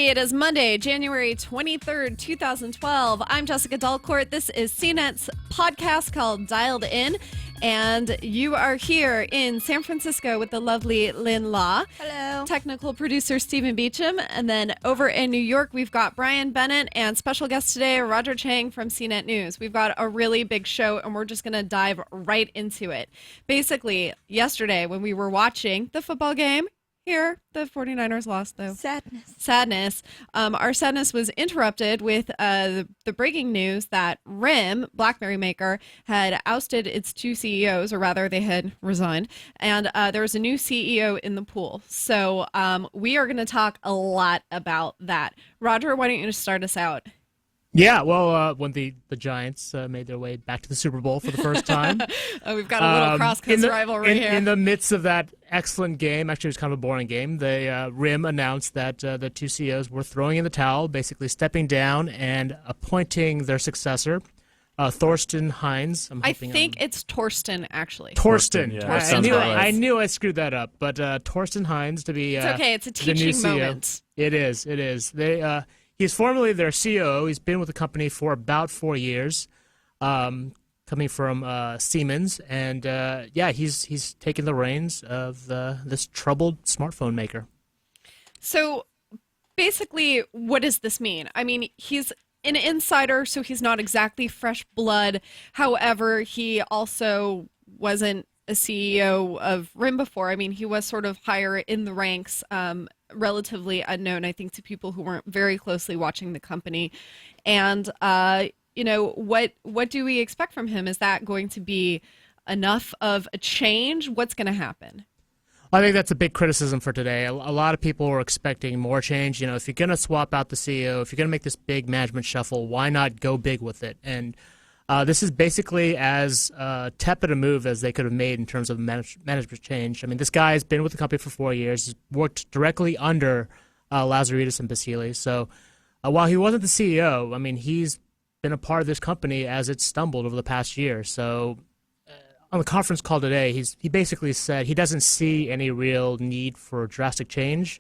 everybody. It is Monday, January 23rd, 2012. I'm Jessica Dalcourt. This is CNET's podcast called Dialed In, and you are here in San Francisco with the lovely Lynn Law. Hello. Technical producer Stephen Beecham, and then over in New York, we've got Brian Bennett and special guest today, Roger Chang from CNET News. We've got a really big show, and we're just going to dive right into it. Basically, yesterday when we were watching the football game, here, the 49ers lost, though. Sadness. Our sadness was interrupted with the breaking news that RIM, BlackBerry maker, had ousted its two CEOs, or rather, they had resigned, and there was a new CEO in the pool. So we are going to talk a lot about that. Roger, why don't you just start us out? Yeah, well, when the Giants made their way back to the Super Bowl for the first time. We've got a little cross-coast rivalry here. In the midst of that excellent game, actually it was kind of a boring game, RIM announced that the two CEOs were throwing in the towel, basically stepping down and appointing their successor, Thorsten Heins. I think it's Thorsten, actually. Thorsten. Yeah, I knew I screwed that up, but Thorsten Heins to be it's okay, it's a the new teaching CEO. moment. It is. He's formerly their COO. He's been with the company for about 4 years, coming from Siemens, and he's taken the reins of this troubled smartphone maker. So basically, what does this mean? I mean, he's an insider, so he's not exactly fresh blood. However, he also wasn't a CEO of RIM before. I mean, he was sort of higher in the ranks, relatively unknown, I think, to people who weren't very closely watching the company. And, what do we expect from him? Is that going to be enough of a change? What's going to happen? I think that's a big criticism for today. A lot of people were expecting more change. You know, if you're going to swap out the CEO, if you're going to make this big management shuffle, why not go big with it? And this is basically as tepid a move as they could have made in terms of management change. I mean, this guy has been with the company for 4 years. He's worked directly under Lazaridis and Basile. So while he wasn't the CEO, I mean, he's been a part of this company as it stumbled over the past year. So on the conference call today, he basically said he doesn't see any real need for drastic change,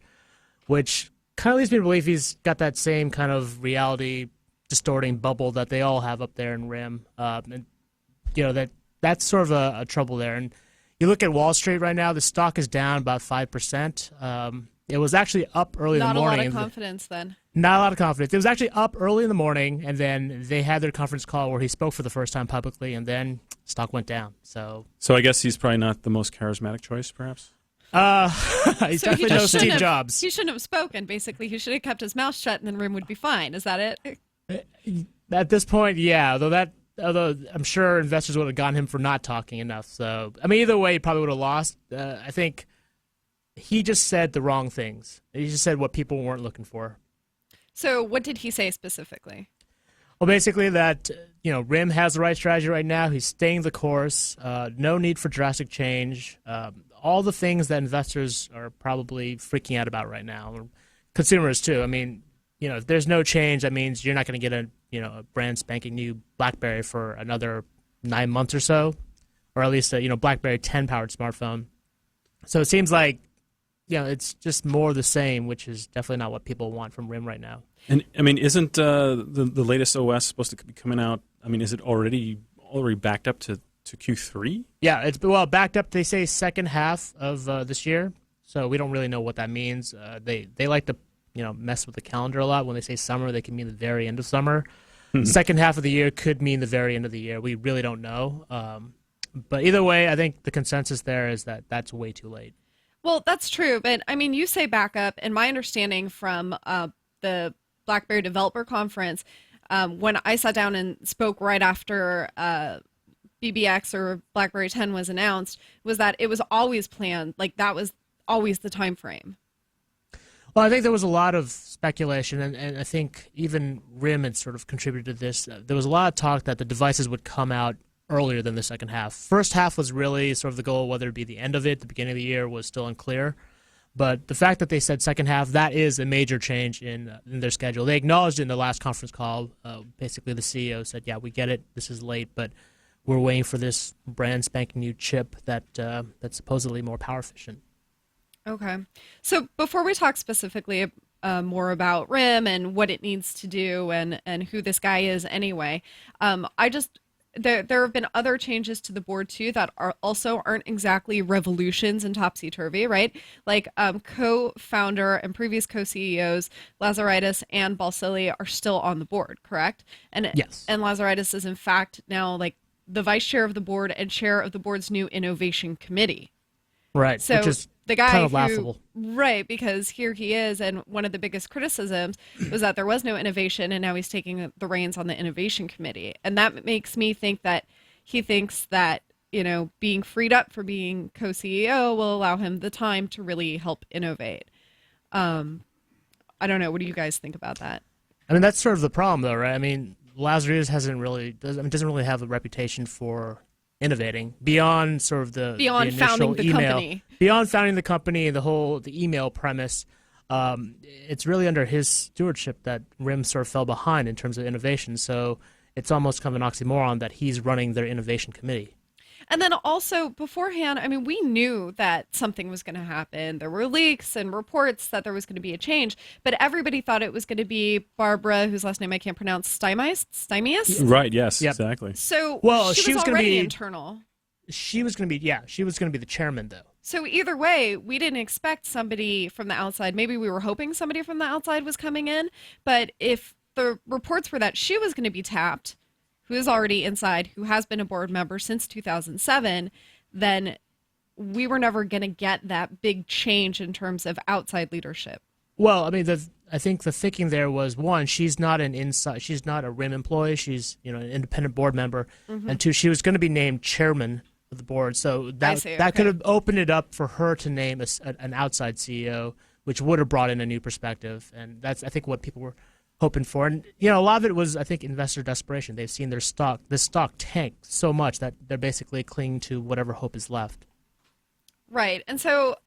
which kind of leads me to believe he's got that same kind of reality distorting bubble that they all have up there in RIM. And that's sort of a trouble there. And you look at Wall Street right now, the stock is down about 5%. It was actually up early in the morning. Not a lot of confidence then. Not a lot of confidence. It was actually up early in the morning, and then they had their conference call where he spoke for the first time publicly, and then stock went down. So I guess he's probably not the most charismatic choice, perhaps? He's definitely no Steve Jobs. He shouldn't have spoken, basically. He should have kept his mouth shut, and then RIM would be fine. Is that it? At this point, yeah. Although I'm sure investors would have gotten him for not talking enough. So I mean, either way, he probably would have lost. I think he just said the wrong things. He just said what people weren't looking for. So what did he say specifically? Well, basically that RIM has the right strategy right now. He's staying the course. No need for drastic change. All the things that investors are probably freaking out about right now, consumers too. I mean, if there's no change, that means you're not going to get a brand spanking new BlackBerry for another 9 months or so, or at least a BlackBerry 10 powered smartphone. So it seems like it's just more of the same, which is definitely not what people want from RIM right now. And I mean, isn't the latest OS supposed to be coming out? I mean, is it already backed up to Q3? Yeah, it's backed up. They say second half of this year, so we don't really know what that means. They like to mess with the calendar a lot. When they say summer, they can mean the very end of summer. Second half of the year could mean the very end of the year. We really don't know. But either way, I think the consensus there is that that's way too late. Well, that's true. But, I mean, you say backup, and my understanding from the BlackBerry Developer Conference, when I sat down and spoke right after BBX or BlackBerry 10 was announced, was that it was always planned. Like, that was always the time frame. Well, I think there was a lot of speculation, and I think even RIM had sort of contributed to this. There was a lot of talk that the devices would come out earlier than the second half. First half was really sort of the goal, whether it be the end of it, the beginning of the year was still unclear. But the fact that they said second half, that is a major change in their schedule. They acknowledged in the last conference call, basically the CEO said, yeah, we get it, this is late, but we're waiting for this brand spanking new chip that's supposedly more power efficient. Okay. So before we talk specifically more about RIM and what it needs to do and who this guy is anyway. There have been other changes to the board too that aren't exactly revolutions and topsy-turvy, right? Like co-founder and previous co-CEOs Lazaridis and Balsillie are still on the board, correct? And Yes. And Lazaridis is in fact now like the vice chair of the board and chair of the board's new innovation committee. Right. So which is the guy kind of laughable. Right, because here he is, and one of the biggest criticisms was that there was no innovation, and now he's taking the reins on the innovation committee, and that makes me think that he thinks that being freed up for being co-CEO will allow him the time to really help innovate. I don't know. What do you guys think about that? I mean, that's sort of the problem, though, right? I mean, Lazarus doesn't really have a reputation for innovating beyond sort of the initial founding the email. company. Beyond founding the company, the email premise, it's really under his stewardship that RIM sort of fell behind in terms of innovation. So it's almost kind of an oxymoron that he's running their innovation committee. And then also beforehand, I mean, we knew that something was going to happen. There were leaks and reports that there was going to be a change, but everybody thought it was going to be Barbara, whose last name I can't pronounce, Stymius? Right, yes, Yep. Exactly. So she was already gonna be internal. She was going to be the chairman, though. So either way, we didn't expect somebody from the outside. Maybe we were hoping somebody from the outside was coming in, but if the reports were that she was going to be tapped, who is already inside, who has been a board member since 2007, then we were never going to get that big change in terms of outside leadership. Well, I mean, I think the thinking there was, one, she's not a RIM employee. She's an independent board member, and two, she was going to be named chairman of the board. So that could have opened it up for her to name an outside CEO, which would have brought in a new perspective, and that's I think what people were hoping for. And a lot of it was, I think, investor desperation. They've seen this stock tank so much that they're basically clinging to whatever hope is left. Right. And so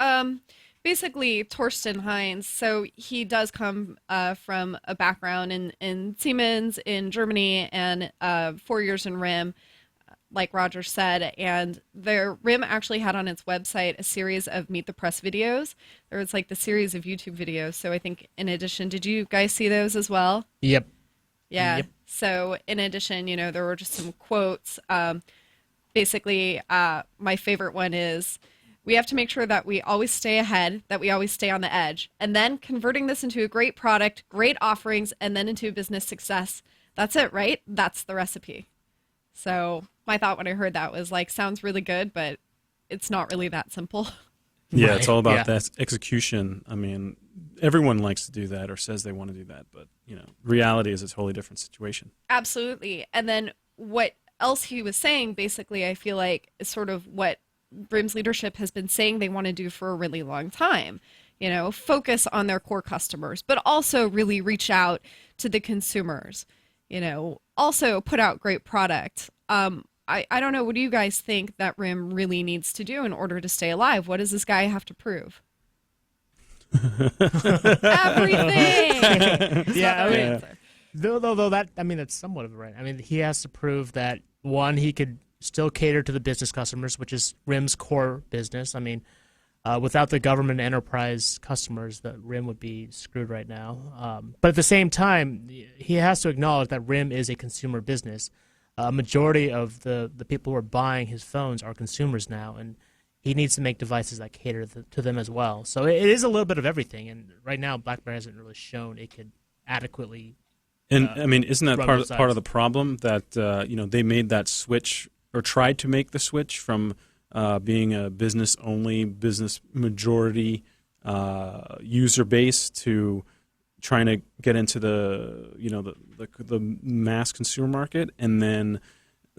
basically Thorsten Heins, so he does come from a background in Siemens in Germany and 4 years in RIM, like Roger said, and their RIM actually had on its website a series of Meet the Press videos. There was like the series of YouTube videos. So I think in addition, did you guys see those as well? Yep. Yeah. Yep. So in addition, there were just some quotes. Basically, my favorite one is, we have to make sure that we always stay ahead, that we always stay on the edge, and then converting this into a great product, great offerings, and then into a business success. That's it, right? That's the recipe. So my thought when I heard that was like, sounds really good, but it's not really that simple. Yeah, Right. it's all about Yeah. that execution. I mean, everyone likes to do that or says they want to do that, but reality is a totally different situation. Absolutely. And then what else he was saying, basically, I feel like is sort of what RIM's leadership has been saying they want to do for a really long time. Focus on their core customers, but also really reach out to the consumers. Also put out great product. I don't know. What do you guys think that RIM really needs to do in order to stay alive? What does this guy have to prove? Everything. Yeah, I mean, Answer. though that's somewhat of a right. I mean, he has to prove that, one, he could still cater to the business customers, which is RIM's core business. I mean, without the government enterprise customers, the RIM would be screwed right now. But at the same time, he has to acknowledge that RIM is a consumer business. A majority of the people who are buying his phones are consumers now, and he needs to make devices that cater to them as well. So it is a little bit of everything, and right now BlackBerry hasn't really shown it could adequately. And I mean, isn't that part run of the problem that they made that switch or tried to make the switch from being a business-only, business majority user base to trying to get into the mass consumer market, and then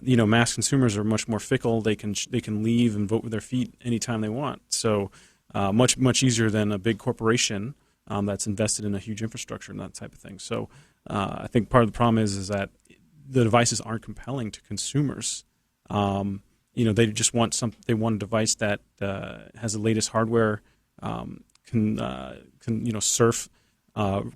mass consumers are much more fickle. They can leave and vote with their feet anytime they want. So much easier than a big corporation that's invested in a huge infrastructure and that type of thing. So I think part of the problem is that the devices aren't compelling to consumers. They just want they want a device that has the latest hardware, can surf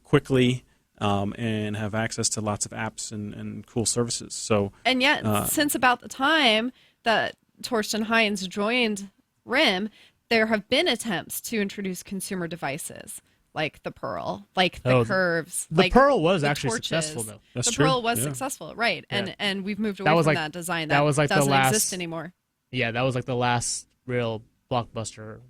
quickly, and have access to lots of apps and cool services. So, and yet, since about the time that Thorsten Heins joined RIM, there have been attempts to introduce consumer devices like the Pearl, like the curves. The like Pearl was the actually torches. successful though. That's The true. Pearl was Yeah. successful, right? Yeah. And we've moved away That from was like- that design. that was like the doesn't last- exist anymore. Yeah, that was like the last real blockbuster,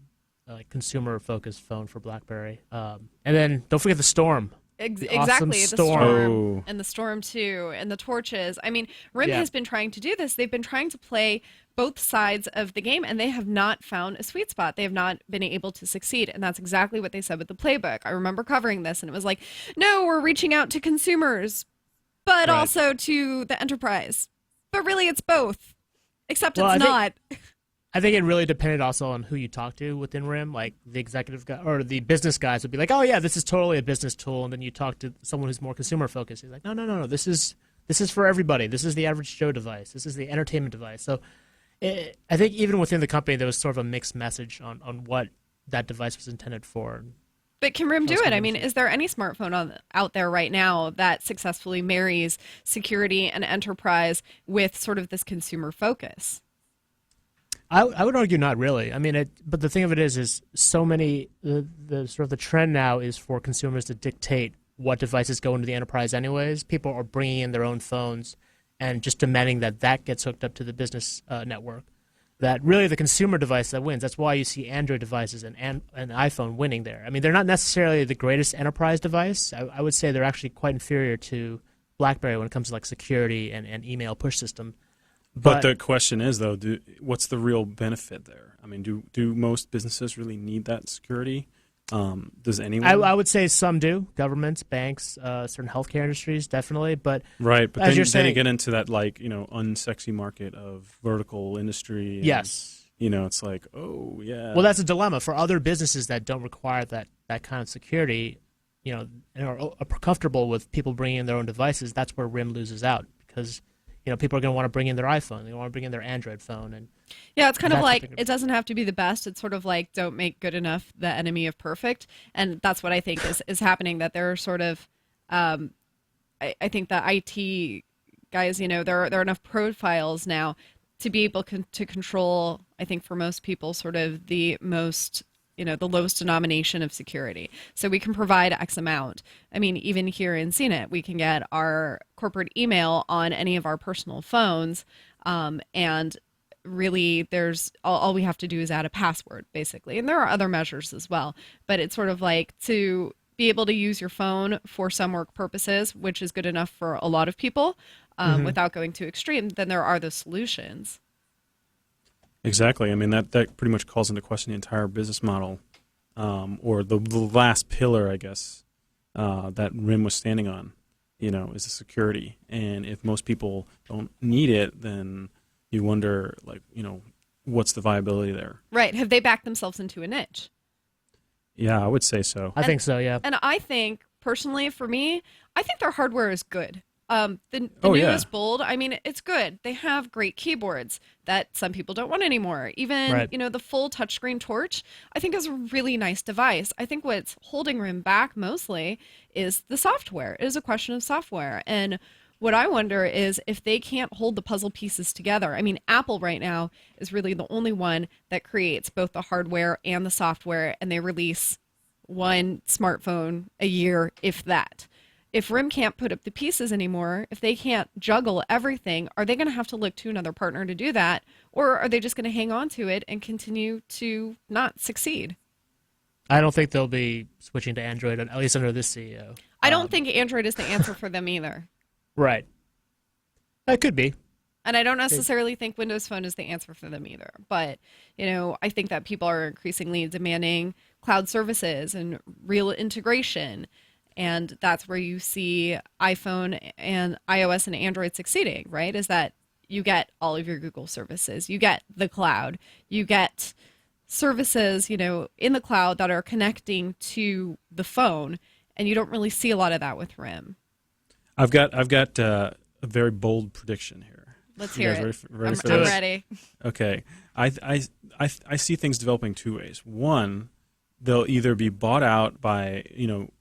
like consumer-focused phone for BlackBerry. And then don't forget the Storm. The awesome Exactly, the Storm. Storm Oh. and the Storm 2 and the torches. I mean, RIM Yeah. has been trying to do this. They've been trying to play both sides of the game, and they have not found a sweet spot. They have not been able to succeed, and that's exactly what they said with the playbook. I remember covering this, and it was like, no, we're reaching out to consumers, but Right. also to the enterprise. But really, it's both, except Well, it's I think- not. I think it really depended also on who you talk to within RIM. Like the executive guy or the business guys would be like, "Oh yeah, this is totally a business tool," and then you talk to someone who's more consumer focused. He's like, "No. This is for everybody. This is the average Joe device. This is the entertainment device." So I think even within the company, there was sort of a mixed message on what that device was intended for. But can RIM do Most it? I mean, companies. is there any smartphone out there right now that successfully marries security and enterprise with sort of this consumer focus? I would argue not really. I mean, but the thing of it is so many the sort of the trend now is for consumers to dictate what devices go into the enterprise. Anyways, people are bringing in their own phones and just demanding that gets hooked up to the business network. That really the consumer device that wins. That's why you see Android devices and an iPhone winning there. I mean, they're not necessarily the greatest enterprise device. I would say they're actually quite inferior to BlackBerry when it comes to like security and email push system. But the question is, though, what's the real benefit there? I mean, do most businesses really need that security? Does anyone? I would say some do. Governments, banks, certain healthcare industries, definitely. But Right, but as then, you're then saying, you get into that unsexy market of vertical industry. And, yes. It's like, oh yeah. Well, that's a dilemma for other businesses that don't require that kind of security. And are comfortable with people bringing in their own devices. That's where RIM loses out because people are going to want to bring in their iPhone. They want to bring in their Android phone, and Yeah, it's kind of That's like what they're- it doesn't have to be the best. It's sort of like don't make good enough the enemy of perfect, and that's what I think is happening. That there are sort of, I think the IT guys, there are enough profiles now to be able to control. I think for most people, sort of the most. The lowest denomination of security. So we can provide X amount. I mean, even here in CNET, we can get our corporate email on any of our personal phones. And really, there's all we have to do is add a password, basically. And there are other measures as well. But it's sort of like to be able to use your phone for some work purposes, which is good enough for a lot of people without going too extreme, then there are the solutions. Exactly. I mean, that pretty much calls into question the entire business model, or the last pillar, I guess, that RIM was standing on, is the security. And if most people don't need it, then you wonder, what's the viability there? Right. Have they backed themselves into a niche? Yeah, I would say so. I think so. Yeah. And I think, personally, for me, I think their hardware is good. The Oh, yeah. newest Bold, I mean, it's good. They have great keyboards that some people don't want anymore. Even, Right. the full touchscreen Torch, I think is a really nice device. I think what's holding RIM back mostly is the software. It is a question of software. And what I wonder is if they can't hold the puzzle pieces together. I mean, Apple right now is really the only one that creates both the hardware and the software, and they release one smartphone a year, if that. If RIM can't put up the pieces anymore, if they can't juggle everything, are they going to have to look to another partner to do that? Or are they just going to hang on to it and continue to not succeed? I don't think they'll be switching to Android, at least under this CEO. I don't think Android is the answer for them either. Right. It could be. And I don't necessarily think Windows Phone is the answer for them either. But, I think that people are increasingly demanding cloud services and real integration. And that's where you see iPhone and iOS and Android succeeding, right? Is that you get all of your Google services, you get the cloud, you get services, in the cloud that are connecting to the phone, and you don't really see a lot of that with RIM. I've got a very bold prediction here. Let's You hear guys it. ready for I'm this? ready. Okay. I see things developing two ways. One, they'll either be bought out by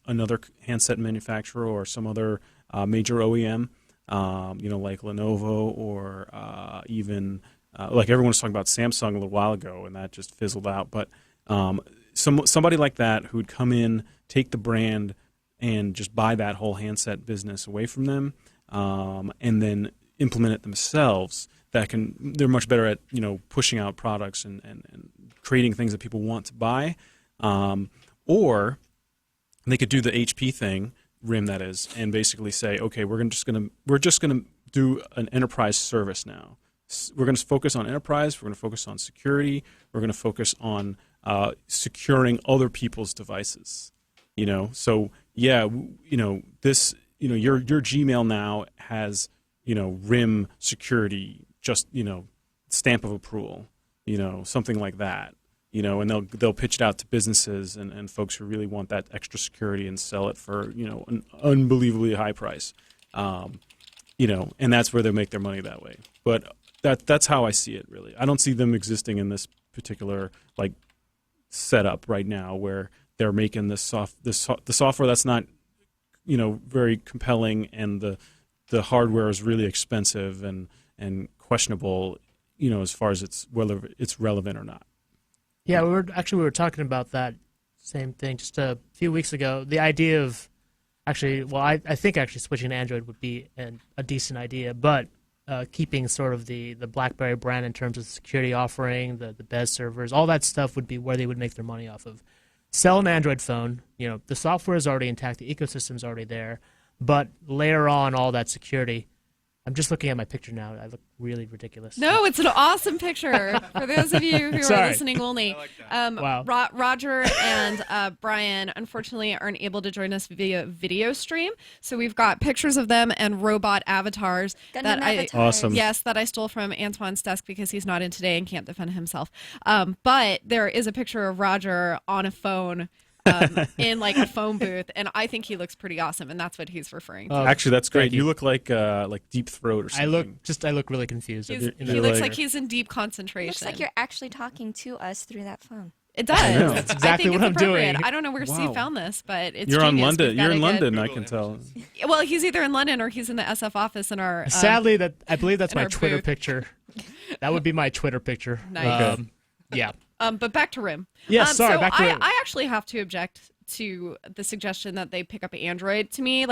another handset manufacturer or some other major OEM, like Lenovo or even like everyone was talking about Samsung a little while ago, and that just fizzled out. But somebody like that who would come in, take the brand, and just buy that whole handset business away from them, and then implement it themselves. They're much better at pushing out products and creating things that people want to buy, or they could do the HP thing, RIM that is, and basically say, okay, we're just gonna do an enterprise service now. We're going to focus on enterprise. We're going to focus on security. We're going to focus on securing other people's devices. So yeah, this, your Gmail now has RIM security, just stamp of approval, something like that. And they'll pitch it out to businesses and folks who really want that extra security and sell it for an unbelievably high price. And that's where they make their money that way. But that's how I see it, really. I don't see them existing in this particular setup right now where they're making the software that's not very compelling, and the hardware is really expensive and questionable, as far as whether it's relevant or not. Yeah, we were talking about that same thing just a few weeks ago. The idea of I think switching to Android would be a decent idea, but keeping sort of the BlackBerry brand in terms of security offering, the BES servers, all that stuff would be where they would make their money off of. Sell an Android phone, the software is already intact, the ecosystem's already there, but layer on all that security. I'm just looking at my picture now. I look really ridiculous. No, it's an awesome picture. For those of you who are listening only, wow. Roger and Brian unfortunately aren't able to join us via video stream. So we've got pictures of them and robot avatars Awesome. Yes, that I stole from Antoine's desk because he's not in today and can't defend himself. But there is a picture of Roger on a phone. In a phone booth, and I think he looks pretty awesome, and that's what he's referring to. Actually, that's great. You look like Deep Throat or something. I look really confused. He looks like he's in deep concentration. Looks like you're actually talking to us through that phone. It does. That's exactly what I'm doing. I don't know where Steve found this, but it's You're genius. on London. You're in London, I can tell. Well, he's either in London or he's in the SF office in our. Sadly, I believe that's my Twitter booth. picture. That would be my Twitter picture. Nice. Yeah. But back to RIM. Yes, sorry. So back to RIM. I actually have to object to the suggestion that they pick up Android. To me,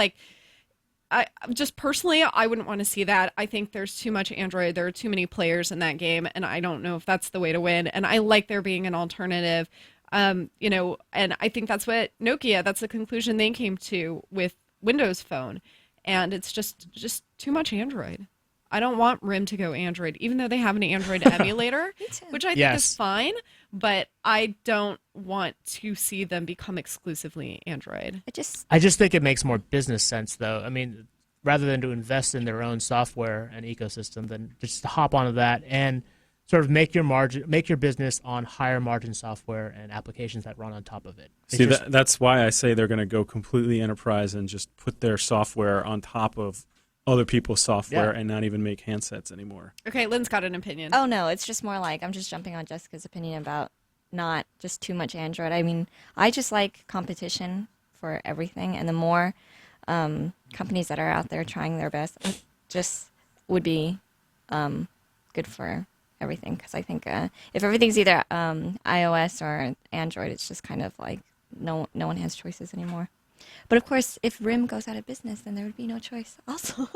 I just personally, I wouldn't want to see that. I think there's too much Android. There are too many players in that game, and I don't know if that's the way to win. And I like there being an alternative, and I think that's what that's the conclusion they came to with Windows Phone, and it's just too much Android. I don't want RIM to go Android, even though they have an Android emulator, which I think is fine, but I don't want to see them become exclusively Android. I just think it makes more business sense, though. I mean, rather than to invest in their own software and ecosystem, then just to hop onto that and sort of make your business on higher margin software and applications that run on top of it. That's why I say they're going to go completely enterprise and just put their software on top of other people's software and not even make handsets anymore. Okay, Lynn's got an opinion. Oh, no, it's just more like I'm just jumping on Jessica's opinion about not just too much Android. I mean, I just like competition for everything, and the more companies that are out there trying their best just would be good for everything, because I think if everything's either iOS or Android, it's just kind of like no one has choices anymore. But of course, if RIM goes out of business, then there would be no choice also.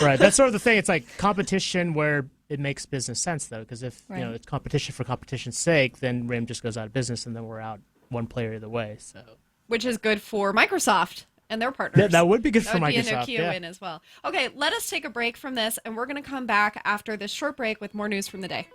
Right. That's sort of the thing. It's like competition where it makes business sense, though, because if it's competition for competition's sake, then RIM just goes out of business, and then we're out one player either way. So, which is good for Microsoft and their partners. That would be good for Microsoft. That would be a Nokia win as well. Okay, let us take a break from this, and we're going to come back after this short break with more news from the day.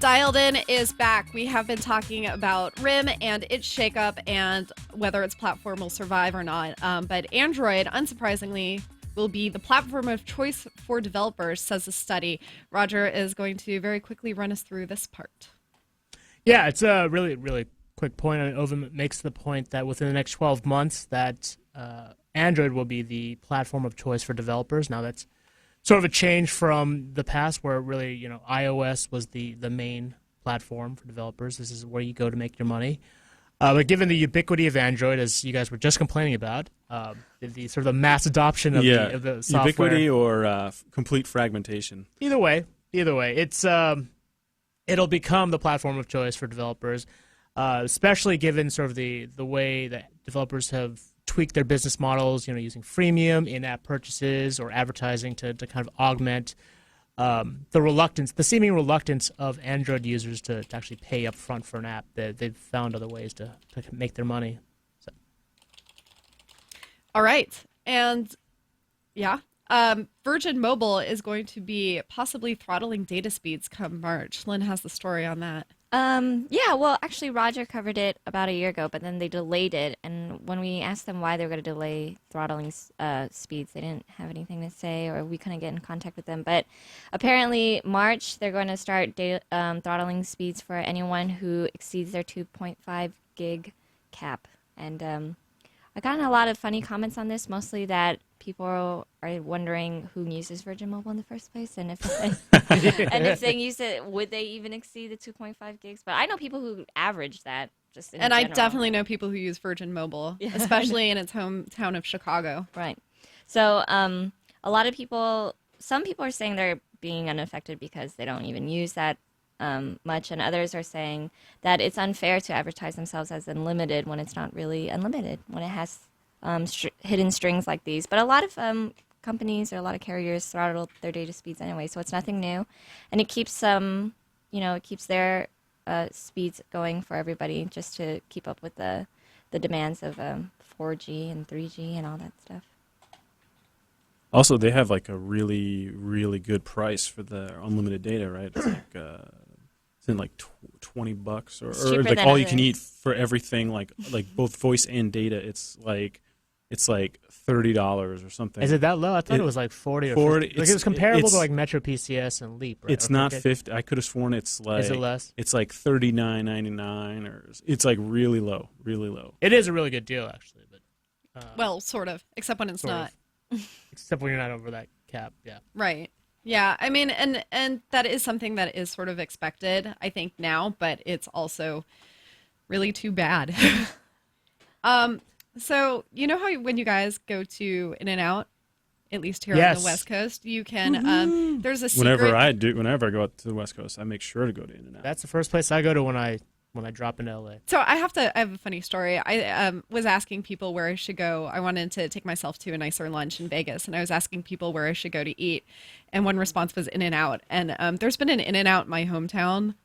Dialed In is back. We have been talking about RIM and its shakeup and whether its platform will survive or not. But Android, unsurprisingly, will be the platform of choice for developers, says a study. Roger is going to very quickly run us through this part. Yeah, it's a really, really quick point. I mean, Ovum makes the point that within the next 12 months that Android will be the platform of choice for developers. Now, that's sort of a change from the past where really, iOS was the main platform for developers. This is where you go to make your money. But given the ubiquity of Android, as you guys were just complaining about, the sort of the mass adoption of the software. Ubiquity or complete fragmentation. Either way, it's it'll become the platform of choice for developers, especially given sort of the way that developers have tweaked their business models, using freemium, in-app purchases, or advertising to kind of augment the seeming reluctance of Android users to actually pay up front for an app. They've found other ways to make their money. So. All right. And yeah, Virgin Mobile is going to be possibly throttling data speeds come March. Lynn has the story on that. Yeah, well, actually, Roger covered it about a year ago, but then they delayed it. And when we asked them why they were going to delay throttling speeds, they didn't have anything to say, or we couldn't get in contact with them. But apparently, March, they're going to start throttling speeds for anyone who exceeds their 2.5 gig cap. And I got a lot of funny comments on this, mostly that people are wondering who uses Virgin Mobile in the first place, and if they use it, would they even exceed the 2.5 gigs? But I know people who average that. I definitely know people who use Virgin Mobile, especially in its hometown of Chicago. Right. So a lot of people, some people are saying they're being unaffected because they don't even use that much, and others are saying that it's unfair to advertise themselves as unlimited when it's not really unlimited, when it has hidden strings like these. But a lot of companies or a lot of carriers throttle their data speeds anyway, so it's nothing new, and it keeps it keeps their speeds going for everybody, just to keep up with the demands of 4G and 3G and all that stuff. Also, they have like a really, really good price for the unlimited data, right? It's like it's in like $20 or like all you can eat for everything, like both voice and data. It's like $30 or something. Is it that low? I thought it was like 40 or 40. 50. Like it was comparable to like MetroPCS and Leap, right? It's not 50. I could have sworn it's like. Is it less? It's like $39.99, or it's like really low, really low. It is a really good deal, actually, but Well, sort of, except when it's not. Except when you're not over that cap, yeah. Right. Yeah, I mean, and that is something that is sort of expected, I think, now, but it's also really too bad. So you know how when you guys go to In-N-Out, at least here on the West Coast, you can. There's a secret. Whenever I go out to the West Coast, I make sure to go to In-N-Out. That's the first place I go to when I drop into LA. So I have a funny story. I was asking people where I should go. I wanted to take myself to a nicer lunch in Vegas, and I was asking people where I should go to eat. And one response was In-N-Out. And there's been an In-N-Out in my hometown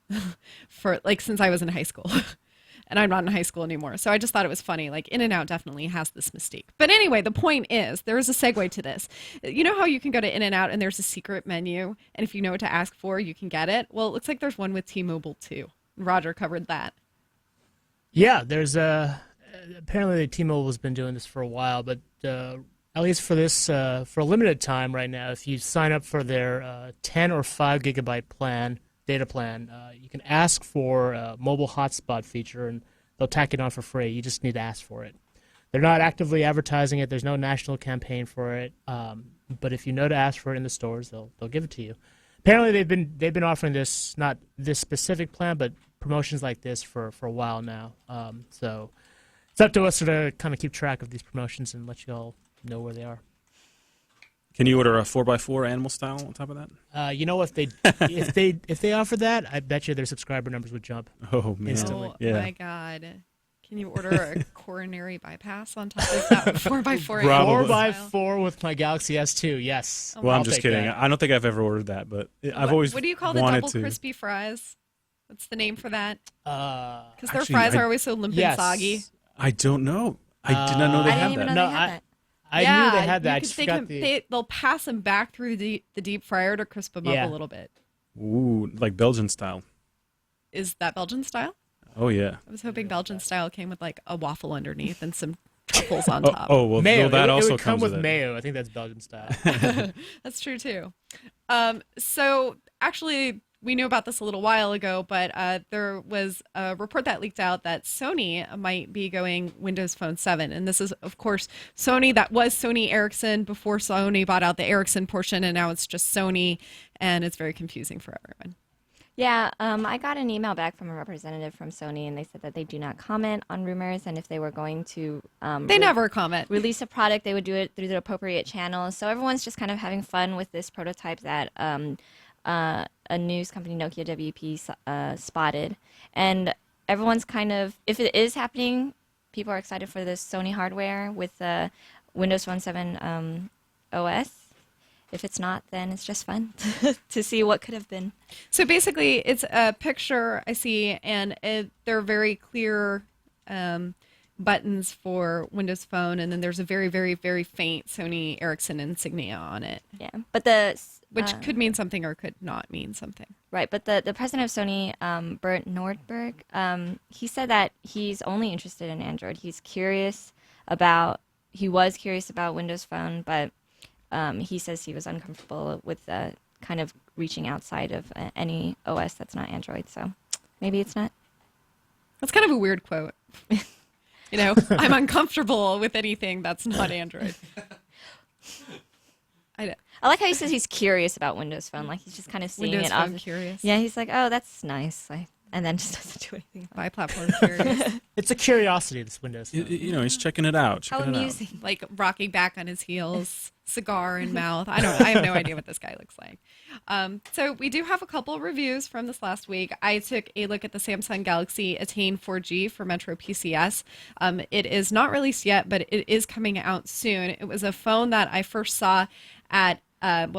for since I was in high school. And I'm not in high school anymore. So I just thought it was funny. Like, In-N-Out definitely has this mystique. But anyway, the point is, there is a segue to this. You know how you can go to In-N-Out and there's a secret menu, and if you know what to ask for, you can get it? Well, it looks like there's one with T-Mobile, too. Roger covered that. Yeah, there's apparently T-Mobile has been doing this for a while, but at least for this, for a limited time right now, if you sign up for their 10 or 5 gigabyte data plan, you can ask for a mobile hotspot feature, and they'll tack it on for free. You just need to ask for it. They're not actively advertising it. There's no national campaign for it. But if you know to ask for it in the stores, they'll give it to you. Apparently, they've been offering this, not this specific plan, but promotions like this for a while now. So it's up to us to kind of keep track of these promotions and let you all know where they are. Can you order a 4x4 animal style on top of that? You know, if they offer that, I bet you their subscriber numbers would jump. Oh man! Instantly. Oh my God! Can you order a coronary bypass on top of that 4x4? 4x4 with my Galaxy S2. Yes. Well, I'm just kidding. I don't think I've ever ordered that, but I've always. What do you call the double crispy fries? What's the name for that? Because their fries are always so limp and soggy. I don't know. I did not know they had that. I knew they had that. I just forgot they'll pass them back through the deep fryer to crisp them up a little bit. Ooh, like Belgian style. Is that Belgian style? Oh, yeah. I was hoping Belgian style came with like a waffle underneath and some truffles on top. Oh, well, mayo. That also it would come comes with mayo. I think that's Belgian style. That's true too. So actually, we knew about this a little while ago, but there was a report that leaked out that Sony might be going Windows Phone 7. And this is, of course, Sony. That was Sony Ericsson before Sony bought out the Ericsson portion, and now it's just Sony, and it's very confusing for everyone. Yeah, I got an email back from a representative from Sony, and they said that they do not comment on rumors, and if they were going to They never comment. release a product, they would do it through the appropriate channels. So everyone's just kind of having fun with this prototype that a news company, Nokia WP, spotted. And everyone's kind of, if it is happening, people are excited for this Sony hardware with Windows Phone 7 OS. If it's not, then it's just fun to see what could have been. So basically, it's a picture I see, and they're very clear buttons for Windows Phone, and then there's a very, very, very faint Sony Ericsson insignia on it. Yeah, but which could mean something or could not mean something. Right, but the president of Sony, Bert Nordberg, he said that he's only interested in Android. He was curious about Windows Phone, but he says he was uncomfortable with kind of reaching outside of any OS that's not Android. So maybe it's not. That's kind of a weird quote. I'm uncomfortable with anything that's not Android. I like how he says he's curious about Windows Phone. Like he's just kind of seeing Windows it. Phone curious. Yeah, he's like, oh, that's nice. And then just doesn't do anything. Bi-platform curious. It's a curiosity, this Windows Phone. He's checking it out. How amusing. Like rocking back on his heels, cigar in mouth. I have no idea what this guy looks like. So we do have a couple reviews from this last week. I took a look at the Samsung Galaxy Attain 4G for MetroPCS. It is not released yet, but it is coming out soon. It was a phone that I first saw at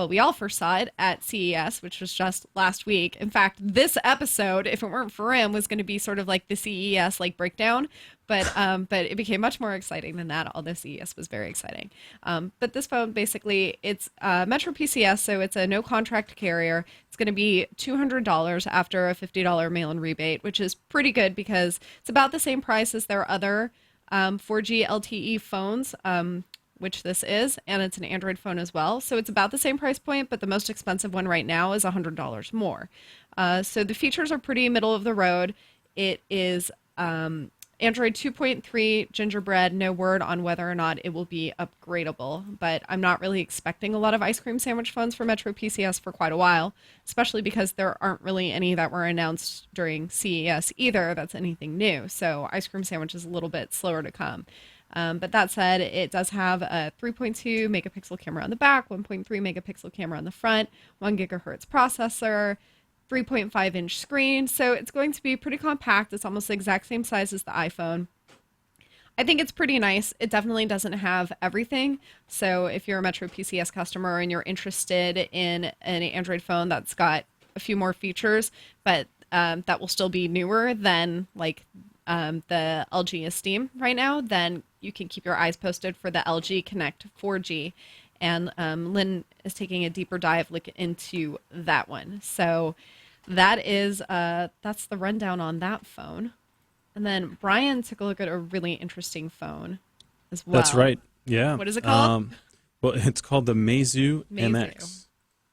we all first saw it at CES, which was just last week. In fact, this episode, if it weren't for him, was going to be sort of like the CES breakdown, but it became much more exciting than that. Although CES was very exciting, but this phone basically it's MetroPCS, so it's a no contract carrier. It's going to be $200 after a $50 mail-in rebate, which is pretty good because it's about the same price as their other 4G LTE phones. Which this is, and it's an Android phone as well. So it's about the same price point, but the most expensive one right now is $100 more. So the features are pretty middle of the road. It is Android 2.3 Gingerbread, no word on whether or not it will be upgradable, but I'm not really expecting a lot of ice cream sandwich phones for MetroPCS for quite a while, especially because there aren't really any that were announced during CES either that's anything new. So ice cream sandwich is a little bit slower to come. But that said, it does have a 3.2 megapixel camera on the back, 1.3 megapixel camera on the front, 1 gigahertz processor, 3.5 inch screen. So it's going to be pretty compact. It's almost the exact same size as the iPhone. I think it's pretty nice. It definitely doesn't have everything. So if you're a MetroPCS customer and you're interested in an Android phone that's got a few more features, but that will still be newer than the LG Esteem right now, then you can keep your eyes posted for the LG Connect 4G. And Lynn is taking a deeper dive look into that one. So that is that's the rundown on that phone. And then Brian took a look at a really interesting phone as well. That's right. Yeah. What is it called? Well, it's called the Meizu MX.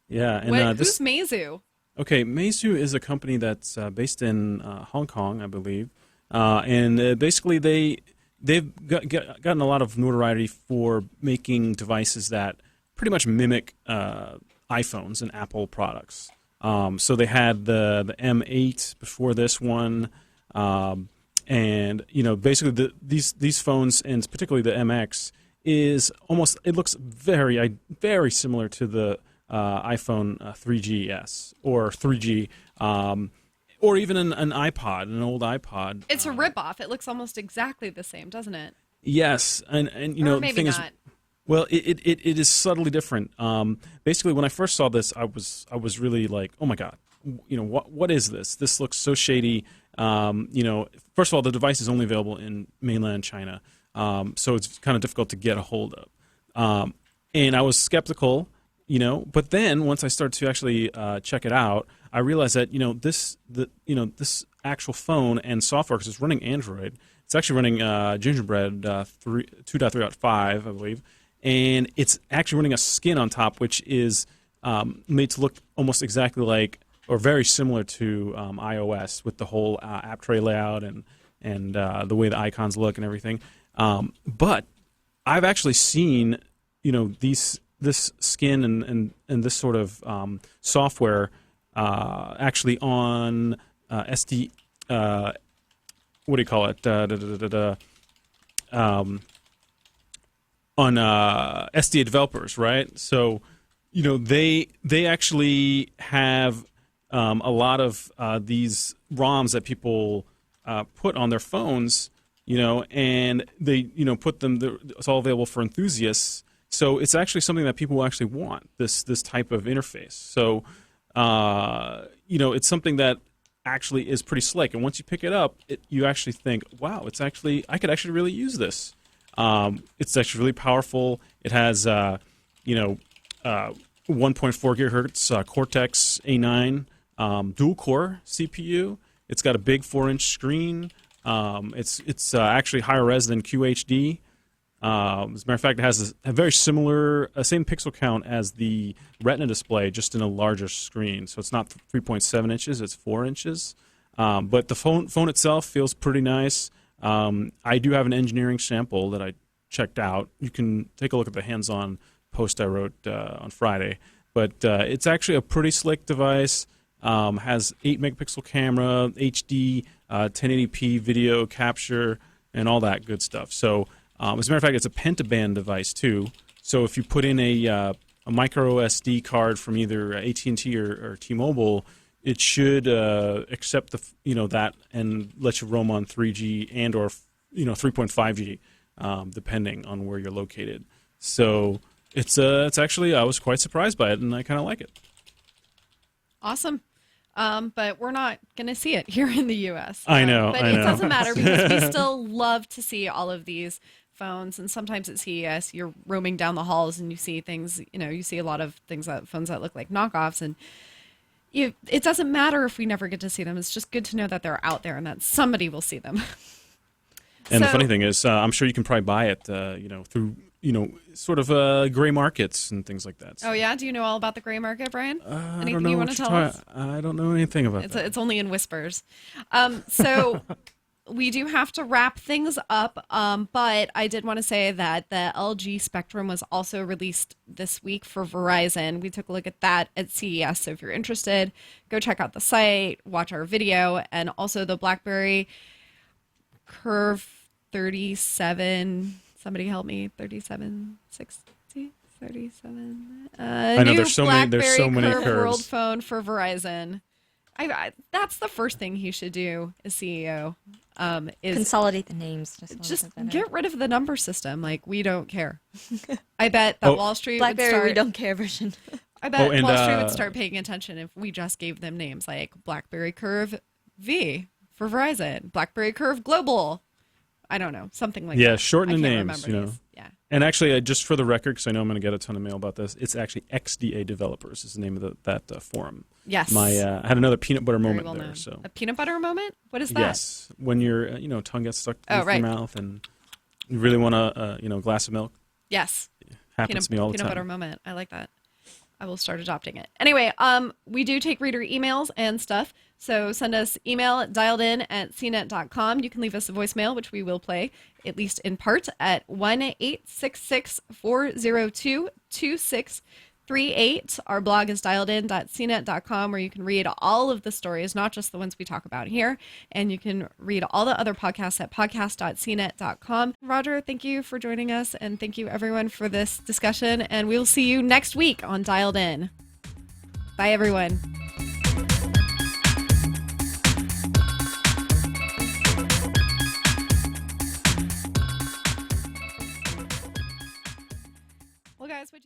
Yeah. And who's Meizu? Okay, Meizu is a company that's based in Hong Kong, I believe. And basically they've gotten a lot of notoriety for making devices that pretty much mimic iPhones and Apple products. So they had the M8 before this one, and basically these phones, and particularly the MX, it looks very similar to the iPhone 3GS or 3G. Or even an iPod, an old iPod. It's a ripoff. It looks almost exactly the same, doesn't it? Yes, and or maybe the thing not. is, well, it is subtly different. Basically, when I first saw this, I was really like, oh my god, what is this? This looks so shady. First of all, the device is only available in mainland China, so it's kind of difficult to get a hold of. And I was skeptical, but then once I started to actually check it out, I realized that this actual phone and software, because it's running Android, it's actually running Gingerbread 2.3.5, I believe, and it's actually running a skin on top, which is made to look almost exactly like or very similar to iOS with the whole app tray layout and the way the icons look and everything. But I've actually seen, this skin and this sort of software actually on SD. What do you call it? On SDA developers, right? So, they actually have a lot of these ROMs that people put on their phones, and they, put them. It's all available for enthusiasts. So it's actually something that people actually want. This type of interface. So, it's something that actually is pretty slick. And once you pick it up, you actually think, wow, I could actually really use this. It's actually really powerful. It has, 1.4 gigahertz Cortex A9 dual core CPU. It's got a big 4-inch screen. It's actually higher res than QHD. As a matter of fact, it has a very similar, same pixel count as the Retina display, just in a larger screen. So it's not 3.7 inches; it's 4 inches. But the phone itself feels pretty nice. I do have an engineering sample that I checked out. You can take a look at the hands-on post I wrote on Friday. But it's actually a pretty slick device. Has 8 megapixel camera, HD, 1080p video capture, and all that good stuff. So, as a matter of fact, it's a pentaband device too. So if you put in a micro SD card from either AT&T or T-Mobile, it should accept that and let you roam on 3G and or 3.5G, depending on where you're located. So it's actually, I was quite surprised by it, and I kind of like it. Awesome. But we're not going to see it here in the U.S. I know. But it doesn't matter because we still love to see all of these phones. And sometimes at CES, you're roaming down the halls and you see things, you see a lot of phones that look like knockoffs. And it doesn't matter if we never get to see them. It's just good to know that they're out there and that somebody will see them. And the funny thing is, I'm sure you can probably buy it, through, sort of gray markets and things like that. So. Oh, yeah? Do you know all about the gray market, Brian? Anything you want to tell us? I don't know anything about that. It's only in whispers. So we do have to wrap things up, but I did want to say that the LG Spectrum was also released this week for Verizon. We took a look at that at CES, so if you're interested, go check out the site, watch our video, and also the BlackBerry Curve 37, somebody help me, 3760, 37. I know there's so many Curve curves. World phone for Verizon. That's the first thing he should do as CEO. Is consolidate the names. Just get rid of the number system. Like, we don't care. I bet that Wall Street BlackBerry would start. We don't care version. I bet Wall Street would start paying attention if we just gave them names like BlackBerry Curve V for Verizon, BlackBerry Curve Global. I don't know, something like that. Yeah, shorten the I can't names. remember these. Yeah. And actually, just for the record, because I know I'm going to get a ton of mail about this, it's actually XDA Developers is the name of that forum. Yes. I had another peanut butter Very moment well there. known. So A peanut butter moment? What is that? yes, when your tongue gets stuck in right. your mouth and you really want a glass of milk. Yes. Happens to me all the peanut time. butter moment. I like that. I will start adopting it. Anyway, we do take reader emails and stuff. So send us email at dialedin@cnet.com. You can leave us a voicemail, which we will play, at least in part, at 1-866-402-2638. Our blog is dialedin.cnet.com, where you can read all of the stories, not just the ones we talk about here. And you can read all the other podcasts at podcast.cnet.com. Roger, thank you for joining us. And thank you, everyone, for this discussion. And we will see you next week on Dialed In. Bye, everyone. Well, guys, what'd you